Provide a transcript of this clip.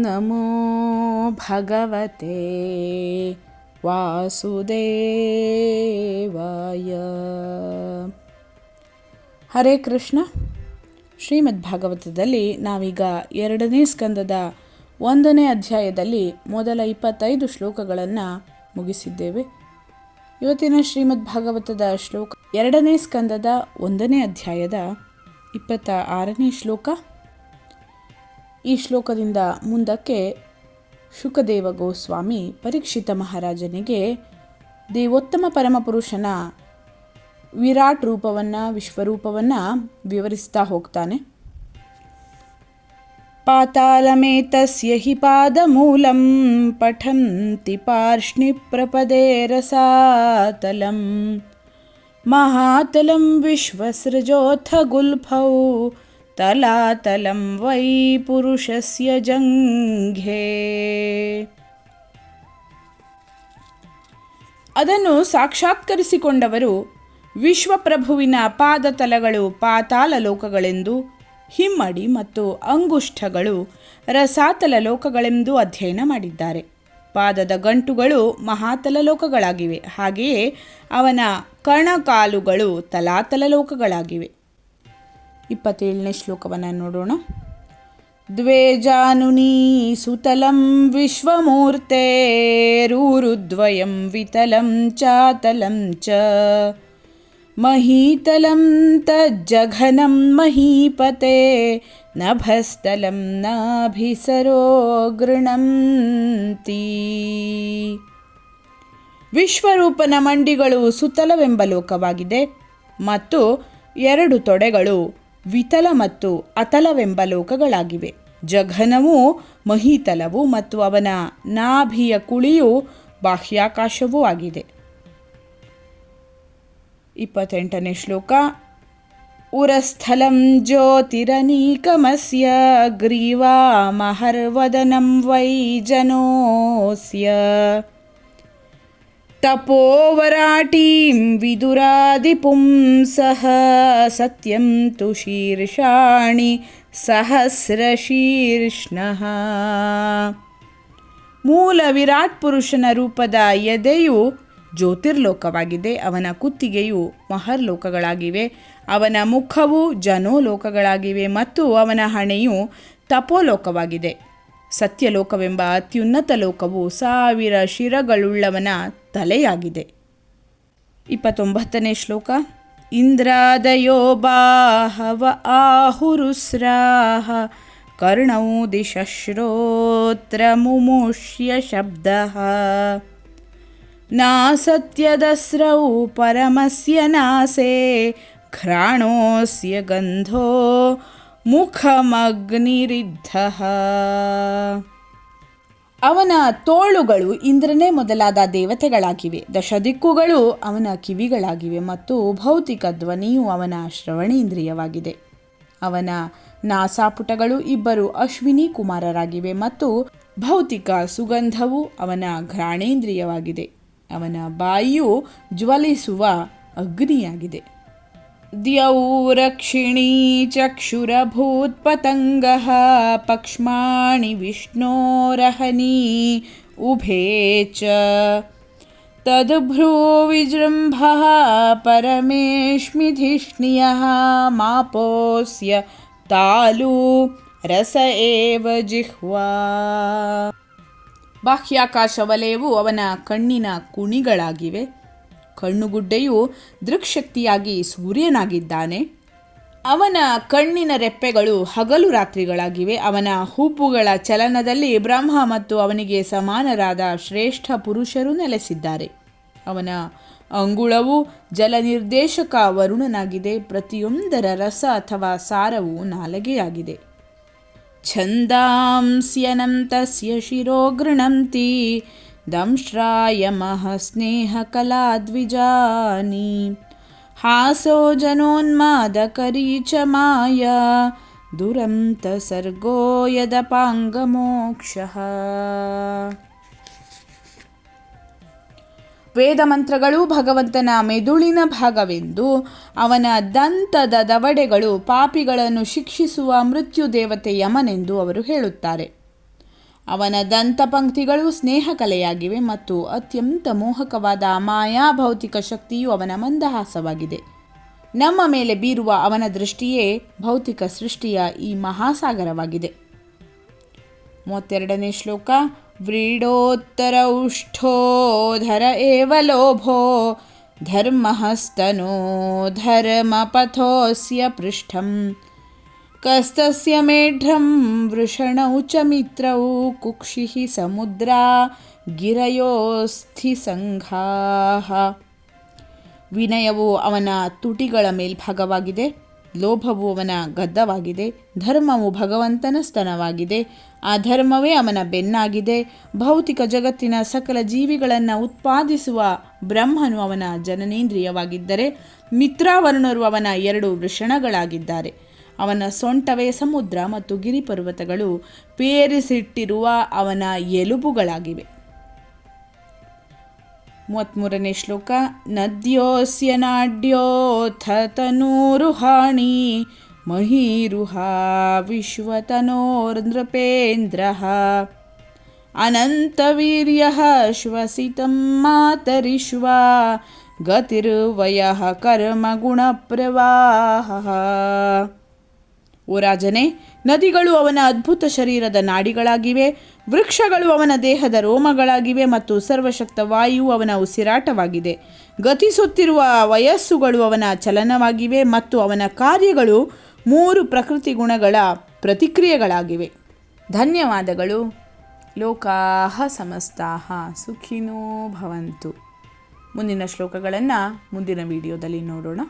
ನಮೋ ಭಗವತೆ ವಾಸುದೇವಾಯ. ಹರೇ ಕೃಷ್ಣ. ಶ್ರೀಮದ್ ಭಾಗವತದಲ್ಲಿ ನಾವೀಗ 2ನೇ ಸ್ಕಂದದ 1ನೇ ಅಧ್ಯಾಯದಲ್ಲಿ ಮೊದಲ 25 ಶ್ಲೋಕಗಳನ್ನು ಮುಗಿಸಿದ್ದೇವೆ. ಇವತ್ತಿನ ಶ್ರೀಮದ್ ಭಾಗವತದ ಶ್ಲೋಕ 2ನೇ ಸ್ಕಂದದ 1ನೇ ಅಧ್ಯಾಯದ 26ನೇ ಶ್ಲೋಕ. ಈ ಶ್ಲೋಕದಿಂದ ಮುಂದಕ್ಕೆ ಶುಕದೇವ ಗೋಸ್ವಾಮಿ ಪರೀಕ್ಷಿತ ಮಹಾರಾಜನಿಗೆ ದೇವೋತ್ತಮ ಪರಮಪುರುಷನ ವಿರಾಟ್ ರೂಪವನ್ನು, ವಿಶ್ವರೂಪವನ್ನು ವಿವರಿಸ್ತಾ ಹೋಗ್ತಾನೆ. ಪಾತಾಳಮೇತಸ್ಯ ಹಿ ಪಾದಮೂಲಂ ಪಠಂತಿ ಪಾರ್ಷ್ಣಿ ಪ್ರಪದೇ ರಸಾತಲಂ ಮಹಾತಲಂ ವಿಶ್ವಸೃಜೋಥ ಗುಲ್ಫೌ ತಲಾತಲಂ ವೈ ಪುರುಷಸ್ಯ ಜಂಘೆ. ಅದನ್ನು ಸಾಕ್ಷಾತ್ಕರಿಸಿಕೊಂಡವರು ವಿಶ್ವಪ್ರಭುವಿನ ಪಾದತಲಗಳು ಪಾತಾಳ ಲೋಕಗಳೆಂದು, ಹಿಮ್ಮಡಿ ಮತ್ತು ಅಂಗುಷ್ಠಗಳು ರಸಾತಲ ಲೋಕಗಳೆಂದು ಅಧ್ಯಯನ ಮಾಡಿದ್ದಾರೆ. ಪಾದದ ಗಂಟುಗಳು ಮಹಾತಲ ಲೋಕಗಳಾಗಿವೆ, ಹಾಗೆಯೇ ಅವನ ಕಣಕಾಲುಗಳು ತಲಾತಲ ಲೋಕಗಳಾಗಿವೆ. 27ನೇ ಶ್ಲೋಕವನ್ನು ನೋಡೋಣ. ದ್ವೇ ಜಾನುನೀ ಸುತಲಂ ವಿಶ್ವಮೂರ್ತೇರೂರುದ್ವಯಂ ವಿತಲಂ ಚಾತಲಂ ಚ ಮಹೀತಲಂ ತಜ್ಜಘನಂ ಮಹೀಪತೆ ನಭಸ್ಥಲಂ ನಾಭಿಸರೋ ಗೃಣಂತಿ. ವಿಶ್ವರೂಪನ ಮಂಡಿಗಳು ಸುತಲವೆಂಬ ಲೋಕವಾಗಿದೆ ಮತ್ತು 2 ತೊಡೆಗಳು ವಿತಲ ಮತ್ತು ಅತಲವೆಂಬ ಲೋಕಗಳಾಗಿವೆ. ಜಘನವು ಮಹೀತಲವು ಮತ್ತು ಅವನ ನಾಭಿಯ ಕುಳಿಯು ಬಾಹ್ಯಾಕಾಶವೂ ಆಗಿದೆ. 28ನೇ ಶ್ಲೋಕ. ಉರಸ್ಥಲಂ ಜ್ಯೋತಿರನೀಕಮಸ್ಯ ಗ್ರೀವಾ ಮಹರ್ವದನಂ ವೈ ಜನೋಸ್ಯ ತಪೋವರಾಟೀಂ ವಿದುರಾದಿಪುಂಸಃ ಸತ್ಯಂ ತು ಶೀರ್ಷಾಣಿ ಸಹಸ್ರಶೀರ್ಷ್ಣಃ. ಮೂಲ ವಿರಾಟ್ ಪುರುಷನ ರೂಪದ ಎದೆಯು ಜ್ಯೋತಿರ್ಲೋಕವಾಗಿದೆ, ಅವನ ಕುತ್ತಿಗೆಯು ಮಹರ್ಲೋಕಗಳಾಗಿವೆ, ಅವನ ಮುಖವು ಜನೋಲೋಕಗಳಾಗಿವೆ ಮತ್ತು ಅವನ ಹಣೆಯು ತಪೋಲೋಕವಾಗಿದೆ. ಸತ್ಯಲೋಕವೆಂಬ ಅತ್ಯುನ್ನತ ಲೋಕವು 1000 ಶಿರಗಳುಳ್ಳವನ ತಲೆಯಾಗಿದೆ. 29ನೇ ಶ್ಲೋಕ. ಇಂದ್ರಾದಯೋ ಬಾಹವ ಆಹುರುಸ್ರಾಹ ಕರ್ಣೌ ದಿಶಶ್ರೋತ್ರ ಮುಮುಷ್ಯ ಶಬ್ದಃ ನಾಸತ್ಯದಸ್ರೌ ಪರಮಸ್ಯ ನಾಸೇ ಘ್ರಾಣೋಸ್ಯ ಗಂಧೋ ಮುಖಮಗ್ನಿರಿದ್ಧಃ. ಅವನ ತೋಳುಗಳು ಇಂದ್ರನೇ ಮೊದಲಾದ ದೇವತೆಗಳಾಗಿವೆ, ದಶದಿಕ್ಕುಗಳು ಅವನ ಕಿವಿಗಳಾಗಿವೆ ಮತ್ತು ಭೌತಿಕ ಧ್ವನಿಯು ಅವನ ಶ್ರವಣೇಂದ್ರಿಯವಾಗಿದೆ. ಅವನ ನಾಸಾಪುಟಗಳು 2 ಅಶ್ವಿನಿ ಕುಮಾರರಾಗಿವೆ ಮತ್ತು ಭೌತಿಕ ಸುಗಂಧವು ಅವನ ಘ್ರಾಣೇಂದ್ರಿಯವಾಗಿದೆ. ಅವನ ಬಾಯಿಯು ಜ್ವಲಿಸುವ ಅಗ್ನಿಯಾಗಿದೆ. ದ್ಯೌರಕ್ಷಿಣೀ ಚಕ್ಷುರಭೂತ್ಪತಂಗಃ ಪಕ್ಷ್ಮಾಣಿ ವಿಷ್ಣೋರಹನೀ ಉಭೇ ಚ ತದ್ಭ್ರೂವಿಜೃಂಭಃ ಪರಮೇಶ್ಮಿಧಿಷ್ಣಿಯಃ ಮಾಪೋಸ್ಯ ತಾಲೂ ರಸ ಏವ ಜಿಹ್ವಾ. ಬಾಹ್ಯಾಕಾಶ ವಲಯವು ಅವನ ಕಣ್ಣಿನ ಕುಣಿಗಳಾಗಿವೆ. ಕಣ್ಣುಗುಡ್ಡೆಯು ದೃಕ್ಶಕ್ತಿಯಾಗಿ ಸೂರ್ಯನಾಗಿದ್ದಾನೆ. ಅವನ ಕಣ್ಣಿನ ರೆಪ್ಪೆಗಳು ಹಗಲು ರಾತ್ರಿಗಳಾಗಿವೆ. ಅವನ ಹುಬ್ಬುಗಳ ಚಲನದಲ್ಲಿ ಬ್ರಹ್ಮ ಮತ್ತು ಅವನಿಗೆ ಸಮಾನರಾದ ಶ್ರೇಷ್ಠ ಪುರುಷರು ನೆಲೆಸಿದ್ದಾರೆ. ಅವನ ಅಂಗುಳವು ಜಲನಿರ್ದೇಶಕ ವರುಣನಾಗಿದೆ. ಪ್ರತಿಯೊಂದರ ರಸ ಅಥವಾ ಸಾರವು ನಾಲಗೆಯಾಗಿದೆ. ಛಂದಾಂಸ್ಯನಂ ತಸ್ಯ ಶಿರೋ ಗೃಣಂತಿ ದಂಶ್ರಾಯಮಃ ಸ್ನೇಹ ಕಲಾದ್ವಿಜಾನಿ ಹಾಸೋ ಜನೋನ್ಮಾದಕರೀ ಚ ಮಾಯಾ ದುರಂತ ಸರ್ಗೋ ಯದಪಾಂಗಮೋಕ್ಷಃ. ವೇದಮಂತ್ರಗಳು ಭಗವಂತನ ಮೆದುಳಿನ ಭಾಗವೆಂದು, ಅವನ ದಂತದ ದವಡೆಗಳು ಪಾಪಿಗಳನ್ನು ಶಿಕ್ಷಿಸುವ ಮೃತ್ಯು ದೇವತೆ ಯಮನೆಂದು ಅವರು ಹೇಳುತ್ತಾರೆ. ಅವನ ದಂತಪಂಕ್ತಿಗಳು ಸ್ನೇಹಕಲೆಯಾಗಿವೆ ಮತ್ತು ಅತ್ಯಂತ ಮೋಹಕವಾದ ಮಾಯಾ ಭೌತಿಕ ಶಕ್ತಿಯು ಅವನ ಮಂದಹಾಸವಾಗಿದೆ. ನಮ್ಮ ಮೇಲೆ ಬೀರುವ ಅವನ ದೃಷ್ಟಿಯೇ ಭೌತಿಕ ಸೃಷ್ಟಿಯ ಈ ಮಹಾಸಾಗರವಾಗಿದೆ. 32ನೇ ಶ್ಲೋಕ. ವ್ರೀಡೋತ್ತರ ಉಷ್ಠೋಧರ ಏವ ಲೋಭೋ ಧರ್ಮಹಸ್ತನೋ ಧರ್ಮಪಥೋಸ್ಯ ಪೃಷ್ಠಂ ಕಸ್ತಸ್ಯ ಮೇಢ್ರಂ ವೃಷಣೌ ಚ ಮಿತ್ರೌ ಕುಕ್ಷಿಃ ಸಮುದ್ರಾ ಗಿರಯೋಸ್ಥಿ ಸಂಘಾಃ. ವಿನಯವು ಅವನ ತುಟಿಗಳ ಮೇಲ್ಭಾಗವಾಗಿದೆ, ಲೋಭವು ಅವನ ಗದ್ದವಾಗಿದೆ, ಧರ್ಮವು ಭಗವಂತನ ಸ್ತನವಾಗಿದೆ, ಅಧರ್ಮವೇ ಅವನ ಬೆನ್ನಾಗಿದೆ. ಭೌತಿಕ ಜಗತ್ತಿನ ಸಕಲ ಜೀವಿಗಳನ್ನು ಉತ್ಪಾದಿಸುವ ಬ್ರಹ್ಮನು ಅವನ ಜನನೇಂದ್ರಿಯವಾಗಿದ್ದರೆ ಮಿತ್ರಾವರುಣರು ಅವನ 2 ವೃಷಣಗಳಾಗಿದ್ದಾರೆ. ಅವನ ಸೊಂಟವೇ ಸಮುದ್ರ ಮತ್ತು ಗಿರಿಪರ್ವತಗಳು ಪೇರಿಸಿಟ್ಟಿರುವ ಅವನ ಎಲುಬುಗಳಾಗಿವೆ. 33ನೇ ಶ್ಲೋಕ. ನದ್ಯೋಸ್ಯ ನಾಡ್ಯೋಥ ತನೂರುಹಾಣಿ ಮಹೀರುಹಾ ವಿಶ್ವತನೋರ್ನೃಪೇಂದ್ರಃ ಅನಂತವೀರ್ಯಃ ಶ್ವಸಿತಂ ಮಾತರಿಶ್ವ ಗತಿರ್ವಯಃ ಕರ್ಮಗುಣಪ್ರವಾಹಃ. ಓ ರಾಜನೇ, ನದಿಗಳು ಅವನ ಅದ್ಭುತ ಶರೀರದ ನಾಡಿಗಳಾಗಿವೆ, ವೃಕ್ಷಗಳು ಅವನ ದೇಹದ ರೋಮಗಳಾಗಿವೆ ಮತ್ತು ಸರ್ವಶಕ್ತ ವಾಯುವು ಅವನ ಉಸಿರಾಟವಾಗಿದೆ. ಗತಿಸುತ್ತಿರುವ ವಯಸ್ಸುಗಳು ಅವನ ಚಲನವಾಗಿವೆ ಮತ್ತು ಅವನ ಕಾರ್ಯಗಳು 3 ಪ್ರಕೃತಿ ಗುಣಗಳ ಪ್ರತಿಕ್ರಿಯೆಗಳಾಗಿವೆ. ಧನ್ಯವಾದಗಳು. ಲೋಕಾಃ ಸಮಸ್ತಾಃ ಸುಖಿನೋ ಭವಂತು. ಮುಂದಿನ ಶ್ಲೋಕಗಳನ್ನು ಮುಂದಿನ ವಿಡಿಯೋದಲ್ಲಿ ನೋಡೋಣ.